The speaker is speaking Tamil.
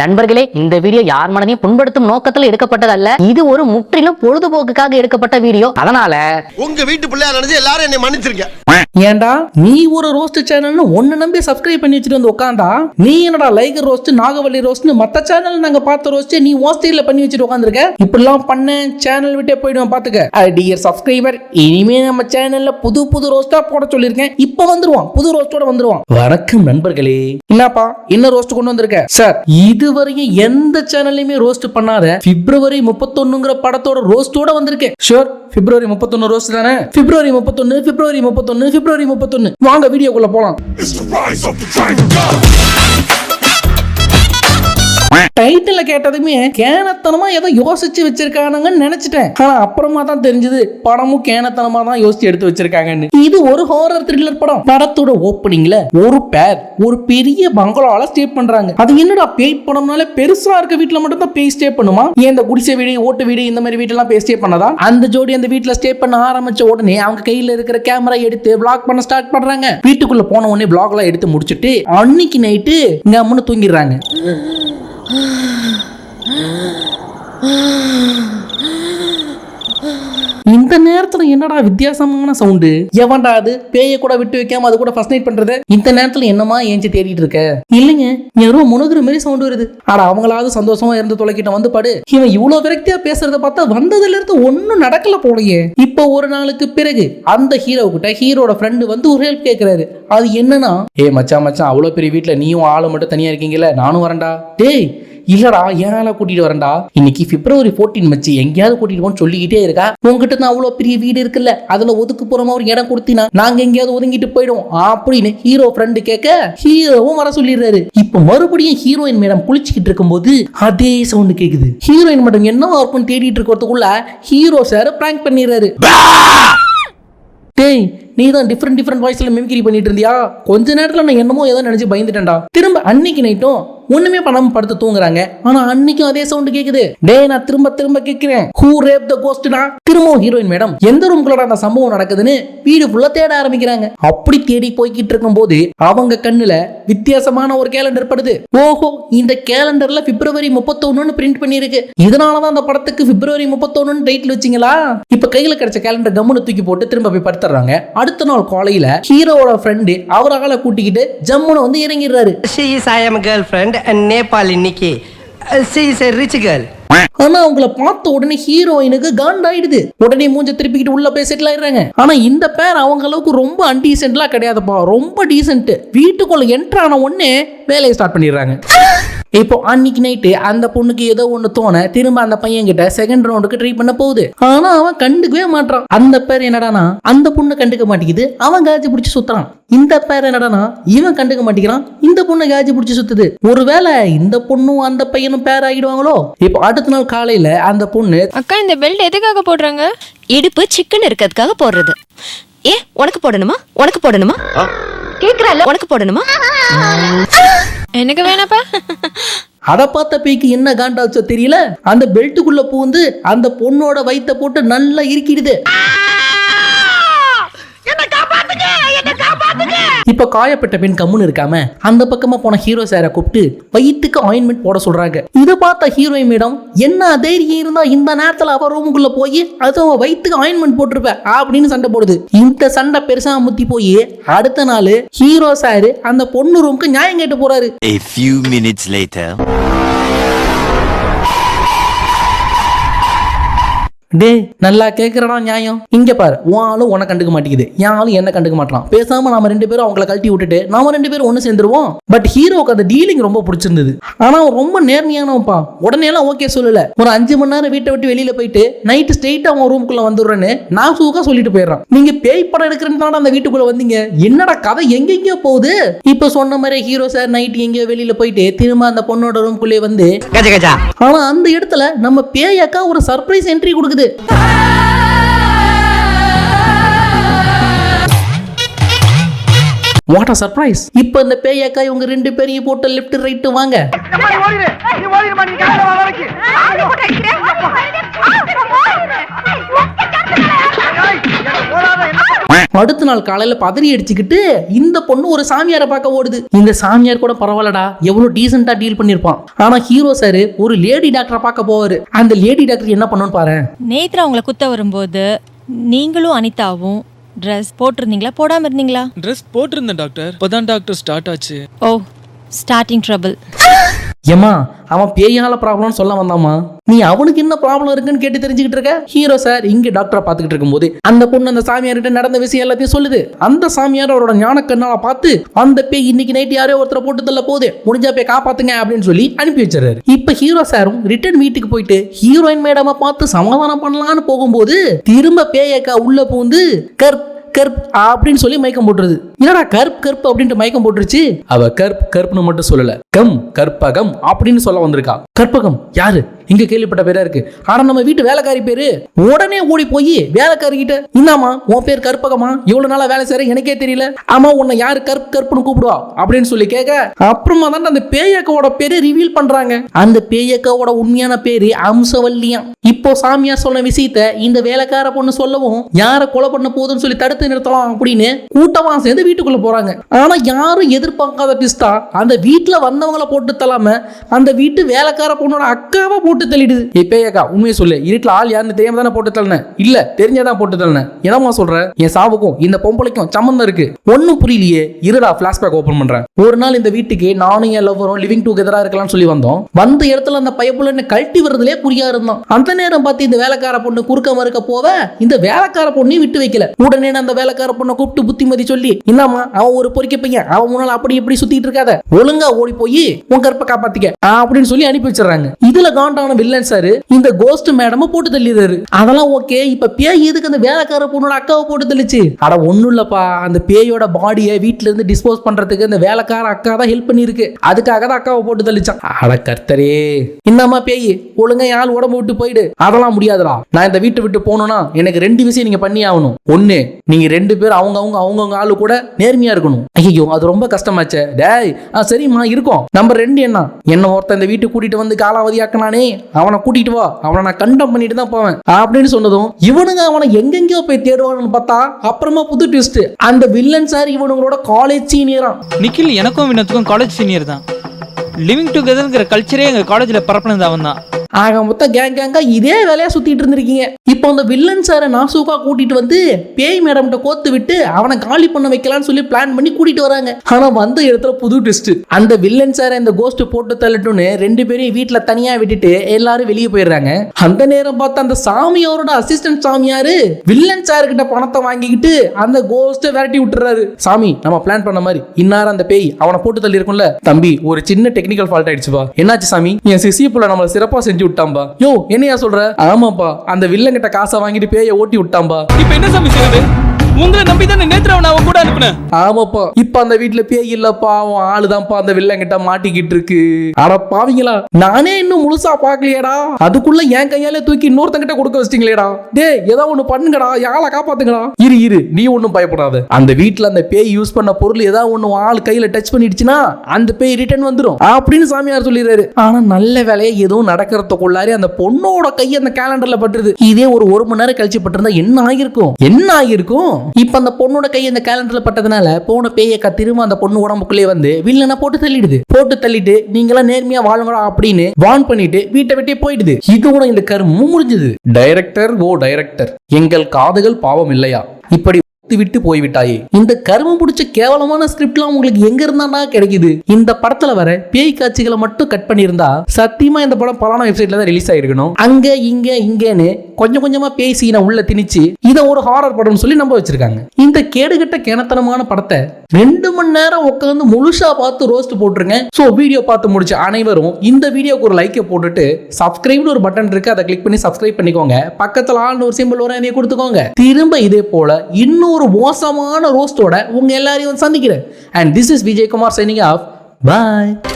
நண்பர்களே, இந்த வீடியோ யார் மனதையும் புண்படுத்தும் நோக்கத்தில் எடுக்கப்பட்டதல்ல. இது ஒரு முற்றிலும் பொழுதுபோக்குக்காக எடுக்கப்பட்ட வீடியோ. அதனால உங்க வீட்டு பிள்ளையா நினைச்சு எல்லாரும் என்னை மன்னிச்சிருங்க. ஏண்டா நீ ஒரு ரோஸ்ட் சேனல்னு ஒன்னு நம்பி சப்ஸ்கிரைப் பண்ணி வச்சுட்டு வந்து உட்காந்தா, நீ என்னடா லைகர் ரோஸ்ட், நாகவல்லி ரோஸ்ட்னு மத்த சேனல் நாங்க பார்த்த ரோஸ்ட் நீ உன் ஸ்டைல்ல பண்ணி வச்சுட்டு உட்காந்துருக்க. இப்படிலாம் பண்ண சேனல் விட்டே போயிடுவேன் பாத்துக்க. டியர் சப்ஸ்கிரைபர், இனிமே நம்ம சேனல்ல புது புது ரோஸ்டா போட சொல்லிருக்கேன். இப்ப வந்துருவான், புது ரோஸ்டோட வந்துருவான். வணக்கம் நண்பர்களே. என்னப்பா என்ன ரோஸ்ட் கொண்டு வந்திருக்க? சார், இதுவரையும் எந்த சேனல்லையுமே ரோஸ்ட் பண்ணாத பிப்ரவரி 31ங்கிற படத்தோட ரோஸ்டோட வந்திருக்கேன். ஷூர், பிப்ரவரி 31 ரோஸ்ட் தானே? பிப்ரவரி 31 வாங்க வீடியோக்குள்ள போலாம். டைட்டில கேட்டதுமே கேனத்தனமா ஏதோ யோசிச்சு வச்சிருக்கானுங்கன்னு நினைச்சிட்டேன். ஆனா அப்புறமா தான் தெரிஞ்சது படமும் கேனத்தனமா தான் யோசிச்சு எடுத்து வச்சிருக்காங்கன்னு. இது ஒரு ஹாரர் த்ரில்லர் படம். படத்தோட ஓப்பனிங்ல ஒரு பேர் ஒரு பெரிய பங்களால ஸ்டே பண்றாங்க. அது என்னடா பேய் படம்னால பெருசா இருக்க வீட்டுல மட்டும் தான் பேய் ஸ்டே பண்ணுமா? ஏன் இந்த குடிசை வீடு, ஓட்டு வீடு, இந்த மாதிரி வீட்டெல்லாம் பேய் ஸ்டே பண்ணதா? அந்த ஜோடி அந்த வீட்டுல ஸ்டே பண்ண ஆரம்பிச்ச உடனே அவங்க கையில இருக்கிற கேமரா எடுத்து vlog பண்ண ஸ்டார்ட் பண்றாங்க. வீட்டுக்குள்ள போன உடனே vlog எல்லாம் எடுத்து முடிச்சிட்டு அன்னைக்கு நைட்டு இங்க அம்மனு தூங்கிடுறாங்க. இந்த நேரத்துல என்னடா வித்தியாசமான சவுண்டு? எவன்டா அது? பேய கூட விட்டு வைக்காம அது கூட ஃபர்ஸ்ட் நைட் பண்றது? இந்த நேரத்துல என்னமா ஏஞ்சி தேடிட்டு இருக்க? இல்லைங்க, யாரோ முணுகுற மாதிரி சவுண்ட் வருது. ஆட அவங்களாவது சந்தோஷமா இருந்து தொலைக்கிட்ட வந்து படு. இவன் இவ்வளவு விரக்தியா பேசுறத பார்த்தா வந்ததுல இருந்து ஒன்னும் நடக்கல போலயே. இப்போ ஒரு நாளுக்கு பிறகு அந்த ஹீரோ கிட்ட ஹீரோட ஃப்ரெண்டு வந்து ஒரு ஹெல்ப் கேக்குறாரு. அது என்னன்னா, மச்சான் அவ்வளவு பெரிய வீட்டுல நீயும் ஆளு மட்டும் தனியா இருக்கீங்கல்ல, நானும் வரேன்டா. டேய் இல்லடா, ஏனால கூட்டிட்டு வரேன்டா. இன்னைக்கு பிப்ரவரி 14 மச்சி, எங்கேயாவது கூட்டிட்டு போன்னு சொல்லிக்கிட்டே இருக்கா. உங்ககிட்ட தான் அவ்வளவு பெரிய வீடு இருக்குல்ல, அதுல ஒதுக்கு போறமா ஒரு இடம் கொடுத்தினா நாங்க எங்கேயாவது ஒதுங்கிட்டு போயிடும் அப்படின்னு ஹீரோ ஃப்ரெண்டு கேட்க ஹீரோவும் வர சொல்லிடுறாரு. இப்ப மறுபடியும் ஹீரோயின் மேடம் குளிச்சுக்கிட்டு இருக்கும் போது அதே சவுண்ட் கேக்குது. ஹீரோயின் மேடம் என்ன இருக்குன்னு தேடிட்டு இருக்கிறதுக்குள்ள ஹீரோ சார் பிராங்க் பண்ணிடுறாரு. டேய், நீ தான் டிஃப்ரெண்ட் வாய்ஸ்ல மிமிக்ரி பண்ணிட்டு இருந்தியா? கொஞ்ச நேரத்துல நான் என்னமோ ஏதோ நினைச்சு பயந்துட்டேன்டா. திரும்ப அன்னைக்கு நைட்டும் ஒண்ணுமே பண்ணாம படுத்து தூங்குறாங்க. ஆனா அன்னைக்கும் அதே சவுண்ட் கேக்குது. டேய், நான் திரும்ப கேக்குறேன், ஹூ ரேப் த கோஸ்ட்னா? திரும்பவும் ஹீரோயின் மேடம் எந்த ரூம்குள்ள அந்த சம்பவம் நடக்குதுன்னு வீடு ஃபுல்லா தேட ஆரம்பிக்கிறாங்க. அப்படி தேடி போய்கிட்டு இருக்கும் போது அவங்க கண்ணுல வித்தியாசமான ஒரு கேலண்டர் படுது. ஓஹோ, இந்த கேலண்டர்ல பிப்ரவரி 31 பிரிண்ட் பண்ணிருக்கு. இதனாலதான் அந்த படத்துக்கு பிப்ரவரி 31 டைட்டில் வச்சிங்களா? இப்ப கையில கிடைச்ச கேலண்டர் கம்முன்னு தூக்கி போட்டு திரும்ப போய் படுத்துறாங்க. அடுத்த நாள் காலையில ஹீரோவோட ஃப்ரெண்டு அவரால கூட்டிக்கிட்டு ஜம்முன்னு வந்து இறங்கிடுறாரு. She is I am a girlfriend and Nepali Nikki. She is a rich girl. ஆனா அவங்கள பார்த்த உடனே ஹீரோயினுக்கு காண்டாயிடுது. உடனே மூஞ்ச திருப்பிக்கிட்டு உள்ள போய் செட்டில் ஆயிடுறாங்க. ஆனா இந்த பேர் அவங்க அளவுக்கு ரொம்ப அன்டீசென்ட்லாம் கிடையாதுப்பா, ரொம்ப டீசென்ட். வீட்டுக்குள்ள என்டர் ஆன உடனே வேலையை ஸ்டார்ட் பண்ணிடுறாங்க. இப்போ அன்னைக்கு நைட்டு அந்த பொண்ணுக்கு ஏதோ ஒண்ணு தோண திரும்ப அந்த பையன் கிட்ட செகண்ட் ரவுண்டுக்கு ட்ரை பண்ண போகுது. ஆனா அவன் கண்டுக்கவே மாட்டான். அந்த பேர் என்னடானா அந்த பொண்ணு கண்டுக்க மாட்டேங்குது, அவன் காஜி பிடிச்சி சுத்துறான். இந்த பேர் என்னடானா இவன் கண்டுக்க மாட்டேங்கிறான், இந்த பொண்ணு காஜி பிடிச்சி சுத்துது. ஒருவேளை இந்த பொண்ணும் அந்த பையனும் பேர் ஆகிடுவாங்களோ? இப்போ அடுத்த நாள் காலையில அந்த பொண்ணு, அக்கா இந்த பெல்ட் எதுக்காக போடுறாங்க? இடுப்பு சிக்கன் இருக்கிறதுக்காக போடுறது. உனக்கு போடணுமா கேக்குறல, உனக்கு போடணுமா? எனக்கு வேணாப்பா. அத பார்த்த பேய்க்கு என்ன காண்டாச்சோ தெரியல, அந்த பெல்ட்டுக்குள்ள பூந்து அந்த பொண்ணோட வயித்தை போட்டு நல்லா இறுக்கிடுது. இப்ப காயப்பட்ட பெண் கம்முன்னு இருக்காம அந்த பக்கமா போன ஹீரோ சாரை கூப்பிட்டு வயிற்றுக்கு ஆயின்மெண்ட் போட சொல்றாங்க. இதை பார்த்த ஹீரோயின் மேடம், என்ன தைரியம் இருந்தா இந்த நேரத்துல அவ ரூமுக்குள்ள போய் அதுவும் வயிற்றுக்கு ஆயின்மெண்ட் போட்டிருப்ப அப்படின்னு சண்டை போடுது. இந்த சண்டை பெருசா முத்தி போய் அடுத்த நாள் ஹீரோ சாரு அந்த பொண்ணு ரூமுக்கு நியாயம் கேட்டு போறாரு. A few minutes later. டே, நல்லா கேக்குறடா நியாயம். இங்க பாரு, உன் ஆளும் உன கண்டுக்க மாட்டேங்குது, என் ஆளும் என்ன கண்டுக்க மாட்டான். பேசாம நாம ரெண்டு பேரும் அவங்களை கழட்டி விட்டுட்டு நாம ரெண்டு பேரும் ஒண்ணு சேர்ந்துருவோம். பட் ஹீரோக்கு அந்த டீலிங் ரொம்ப பிடிச்சிருந்தது. ஆனா அவன் ரொம்ப நேர்மையானவன்ப்பா. உடனே எல்லாம் ஓகே சொல்லல. ஒரு 5 மணி நேரம் வீட்டை விட்டு வெளியில போயிட்டு நைட்டு ஸ்ட்ரெயிட்டா அவன் ரூமுக்குள்ள வந்துடுறேன்னு நான் சூக்கா சொல்லிட்டு போயிடுறான். நீங்க பேய் படம் எடுக்கிறதுனால அந்த வீட்டுக்குள்ள வந்தீங்க, என்னடா கதை எங்கெங்கயோ போகுது. இப்ப சொன்ன மாதிரி ஹீரோ சார் நைட் எங்கேயோ வெளியில போயிட்டு திரும்ப அந்த பொண்ணோட ரூமுக்குள்ளே வந்து, ஆனா அந்த இடத்துல நம்ம பேயக்கா ஒரு சர்ப்ரைஸ் என்ட்ரி கொடுக்குது. What a surprise! இப்போ இந்த பேயக்கா இவங்க ரெண்டு பேரையும் போட்டு லெஃப்ட் ரைட் வாங்க. அடுத்த நாள் காலையில பதறி அடிச்சுக்கிட்டு இந்த பொண்ணு ஒரு சாமியாரை பார்க்க ஓடுது. இந்த சாமியார் கூட பரவாயில்லடா, எவ்வளவு டீசெண்டா டீல் பண்ணிருப்பான். ஆனா ஹீரோ சார் ஒரு லேடி டாக்டரை பார்க்க போவாரு. அந்த லேடி டாக்டர் என்ன பண்ணுன்னு பாரு. நேத்ரா உங்களை குத்த வரும்போது நீங்களும் அனிதாவும் ட்ரெஸ் போட்டிருந்தீங்களா போடாம இருந்தீங்களா? ட்ரெஸ் போட்டிருந்தேன் டாக்டர். இப்பதான் டாக்டர் ஸ்டார்ட் ஆச்சு. ஓ, ஸ்டார்டிங் ட்ரபிள். ஏமா அவன் பேயால ப்ராப்ளம்னு சொல்ல வந்தாமா, நீ அவனுக்கு என்ன ப்ராப்ளம் இருக்குன்னு கேட்டு தெரிஞ்சுக்கிட்டு இருக்க. ஹீரோ சார் இங்க டாக்டரை பார்த்துக்கிட்டு இருக்கும்போது அந்த பொண்ணு அந்த சாமியார்கிட்ட நடந்த விஷயம் எல்லாத்தையும் சொல்லுது. அந்த சாமியார் அவரோட ஞான கண்ணால பார்த்து அந்த பேய் இன்னைக்கு நைட் யாரோ ஒருத்தரை போட்டு தள்ள போகுது, முடிஞ்சா போய் காப்பாத்துங்க அப்படின்னு சொல்லி அனுப்பி வச்சிடறாரு. இப்ப ஹீரோ சாரும் ரிட்டர்ன் வீட்டுக்கு போயிட்டு ஹீரோயின் மேடமை பார்த்து சமாதானம் பண்ணலான்னு போகும்போது திரும்ப பேயக்கா உள்ள பூந்து கர்ப் அப்படின்னு சொல்லி மயக்கம் போட்டுருது. என்னடா கருப்பு அப்படின்ட்டு மயக்கம் போட்டுருச்சு. அவ கருப்புன்னு மட்டும் சொல்லல, கற்பகம் அப்படின்னு சொல்ல வந்திருக்கா. கற்பகம் யாரு? இங்க கேள்விப்பட்ட பேரா இருக்கு. ஆனா நம்ம வீட்டு வேலைக்காரி பேரு. உடனே ஓடி போய் வேலைக்காரி கிட்ட, இந்தாமா உன் பேர் கற்பகமா, இவ்வளவு நாளா வேலை செய்ற எனக்கே தெரியல, ஆமா உன்னை யாரு கருப்புன்னு கூப்பிடுவா அப்படின்னு சொல்லி கேட்க, அப்புறமா தான் அந்த பேயக்காவோட பேரு ரிவீல் பண்றாங்க. அந்த பேயக்காவோட உண்மையான பேரு அம்சவல்லியா. இப்போ சாமியார் சொன்ன விஷயத்த இந்த வேலைக்கார பொண்ணு சொல்லவும் யார கொலை பண்ண போதுன்னு சொல்லி தடுத்து நிறுத்தலாம் அப்படின்னு கூட்டமா சேர்ந்து வீட்டுக்குள்ள போறாங்க. ஆனா யாரும் எதிர்பார்க்காத ட்விஸ்டா அந்த வீட்டுல வந்தவங்களை போட்டு தள்ளாம அந்த வீட்டு வேலைக்கார பொண்ணோட அக்காவை போட்டு தள்ளிடுது. பேயக்கா உண்மையை சொல்லு, இருட்டுல ஆள் யாருன்னு தெரியாம தானே போட்டு தள்ளினேன்? இல்ல தெரிஞ்சாதான் போட்டு தள்ளினேன். என்னமா சொல்ற? என் சாவுக்கும் இந்த பொம்பளைக்கும் சம்பந்தம் இருக்கு. ஒன்னும் புரியலையே. இருடா பிளாஷ்பேக் ஓபன் பண்றேன். ஒரு நாள் இந்த வீட்டுக்கு நானும் என் லவ்வரும் லிவிங் டுகெதரா இருக்கலாம்னு சொல்லி வந்தோம். வந்த இடத்துல அந்த பைப்புல கழட்டி வர்றதுலே புரியா இருந்தோம். அந்த நேரம் பார்த்து இந்த வேலைக்கார பொண்ணு குறுக்க மறுக்க போவ இந்த வேலைக்கார பொண்ணையும் விட்டு வைக்கல. உடனே அந்த வேலைக்கார பொண்ணை கூப்பிட்டு புத்திமதி சொல்லி, இன்னாமா அவன் ஒரு பொறிக்க பையன், அவன் முன்னால அப்படி இப்படி சுத்திட்டு இருக்காத, ஒழுங்கா ஓடி போய் உன் கற்பை காப்பாத்திக்க அப்படின்னு சொல்லி அனுப்பி வச்சிடறாங்க. இதுல காண்டான வில்லன் சார் இந்த கோஸ்ட் மேடம் போட்டு தள்ளிடுறாரு. அதெல்லாம் ஓகே, இப்ப பேய் எதுக்கு அந்த வேலைக்கார பொண்ணோட அக்காவை போட்டு தள்ளிச்சு? அட ஒண்ணும் இல்லப்பா, அந்த பேயோட பாடியை வீட்டுல இருந்து டிஸ்போஸ் பண்றதுக்கு அந்த வேலைக்கார அக்கா தான் ஹெல்ப் பண்ணிருக்கு. அதுக்காக தான் அக்காவை போட்டு தள்ளிச்சான். அட கர்த்தரே, இன்னாமா பேய் ஒழுங்கா யாழ் உடம்பு விட்டு போயிடு. அதெல்லாம் முடியாதுடா. நான் இந்த வீட்டை விட்டு போகணும்னா எனக்கு 2 விஷயம் நீங்க பண்ணி ஆகணும். ஒண்ணு, நீங்க 2 பேர் அவங்க ஆளு கூட நேர்மையா இருக்கணும். ஐயோ அது ரொம்ப கஷ்டமாச்சே. டேய் சரிம்மா இருக்கும். நம்பர் 2 என்ன ஒருத்தன் இந்த வீட்டுக்கு கூட்டிட்டு வந்து காலாவதி ஆக்கினானே, அவனை கூட்டிட்டு வா, அவனை நான் கண்டம் பண்ணிட்டு தான் போவேன் அப்படின்னு சொன்னதும் இவனுங்க அவனை எங்கெங்கயோ போய் தேடுவான்னு பார்த்தா அப்புறமா புது ட்விஸ்ட், அந்த வில்லன் சார் இவனுங்களோட காலேஜ் சீனியரா. நிக்கில் எனக்கும் வினத்துக்கும் காலேஜ் சீனியர் தான். லிவிங் டுகெதர்ங்கிற கல்ச்சரே எங்க காலேஜ்ல பரப்புனது அவன் தான். ஆக மொத்தம் கேங்கா இதே வேலையா சுத்திட்டு இருந்திருக்கீங்க. இப்போ அந்த வில்லன் சாரை நாசூக்கா கூட்டிட்டு வந்து பேய் மேடம்கிட்ட கோத்து விட்டு அவனை காலி பண்ண வைக்கலாம்னு சொல்லி பிளான் பண்ணி கூட்டிட்டு வராங்க. ஆனா வந்த இடத்துல புது ட்விஸ்ட். அந்த வில்லன் சாரை இந்த கோஸ்ட் போட்டு தள்ளட்டும்னு 2 பேரையும் வீட்டுல தனியா விட்டுட்டு எல்லாரும் வெளியே போயிடுறாங்க. அந்த நேரம் பார்த்து அந்த சாமியாரோட அசிஸ்டன்ட் சாமியாரு வில்லன் சார் கிட்ட பணத்தை வாங்கிக்கிட்டு அந்த கோஸ்ட விரட்டி விட்டுறாரு. சாமி நம்ம பிளான் பண்ண மாதிரி இன்னார அந்த பேய் அவனை போட்டு தள்ளி இருக்கும்ல, தம்பி ஒரு சின்ன டெக்னிக்கல் ஃபால்ட் ஆயிடுச்சுப்பா. என்னாச்சு சாமி? என் சிசி புள்ள நம்மள சிறப்பா செஞ்சு விட்டாம்பா. யோ என்னையா சொல்ற? ஆமாப்பா, அந்த வில்லன் கிட்ட காசை வாங்கிட்டு பேய ஓட்டி விட்டாம்பா. இப்ப என்ன சாமி செய்யுது? உங்களை நம்பி தானே நேத்ராவை நான் கூட அனுப்புனேன். ஆமாப்பா, இப்ப அந்த வீட்டுல பேய் இல்லப்பா, அவன் ஆளுதான்ப்பா அந்த வில்லன் கிட்ட மாட்டிக்கிட்டு இருக்கு. அட பாவீங்களா, நானே இன்னும் முழுசா பாக்கலையேடா, அதுக்குள்ள என் கையால தூக்கி இன்னொருத்தங்கிட்ட கொடுக்க வச்சிட்டீங்களேடா. டேய் ஏதோ ஒண்ணு பண்ணுங்கடா, யாழ காப்பாத்துங்கடா. இரு நீ ஒன்னும் பயப்படாத. அந்த வீட்டுல அந்த பேய் யூஸ் பண்ண பொருள் ஏதாவது ஒண்ணு ஆள் கையில டச் பண்ணிடுச்சுன்னா அந்த பேய் ரிட்டர்ன் வந்துடும் அப்படின்னு சாமியார் சொல்லிடுறாரு. ஆனா நல்ல வேலையை எதுவும் நடக்கிறதுக்குள்ளாரி அந்த பொண்ணோட கை அந்த கேலண்டர்ல பட்டுருது. இதே ஒரு மணி நேரம் கழிச்சு பட்டிருந்தா என்ன ஆகிருக்கும்? இப்ப அந்த பொண்ணோட கை அந்த கேலண்டர்ல பட்டதுனால போன பேயக்கா திரும்ப அந்த பொண்ணு உடம்புக்குள்ளே வந்து வில்லனை போட்டு தள்ளிட்டு நீங்களாம் நேர்மையா வாழுங்கடா அப்படின்னு வார்ன் பண்ணிட்டு வீட்டை விட்டே போயிடுது. இதோட இந்த கருமும் முடிஞ்சது. டைரக்டர் எங்கள் காதுகள் பாவம் இல்லையா, இப்படி விட்டு போய்விட்டாயே. இந்த கருமம் பிடிச்ச கேவலமான ஸ்கிரிப்ட்லாம் உங்களுக்கு எங்க இருந்தா கிடைக்குது? இந்த படத்துல வர பேய் காட்சிகளை மட்டும் கட் பண்ணியிருந்தா சத்தியமா இந்த படம் பலான வெப்சைட்ல தான் ரிலீஸ் ஆயிருக்கணும். அங்க இங்கன்னு கொஞ்சமா பேய் சீனை உள்ள திணிச்சு இதை ஒரு ஹாரர் படம் சொல்லி நம்ப வச்சிருக்காங்க. இந்த கேடுகட்ட கிணத்தனமான படத்தை 2 மணி நேரம் உட்காந்து முழுசா பார்த்து ரோஸ்ட் போட்டுருங்க. சோ வீடியோ பார்த்து முடிச்ச அனைவரும் இந்த வீடியோக்கு ஒரு லைக்கை போட்டுட்டு சப்ஸ்கிரைப்னு ஒரு பட்டன் இருக்கு, அதை கிளிக் பண்ணி சப்ஸ்கிரைப் பண்ணிக்கோங்க. பக்கத்துல ஆள்னு ஒரு சிம்பிள் வரும், அதை கொடுத்துக்கோங்க. திரும்ப இதே போல இன்னொரு மோசமான ரோஸ்டோட உங்க எல்லாரையும் சந்திக்கிறேன். And this is Vijay Kumar signing off. Bye.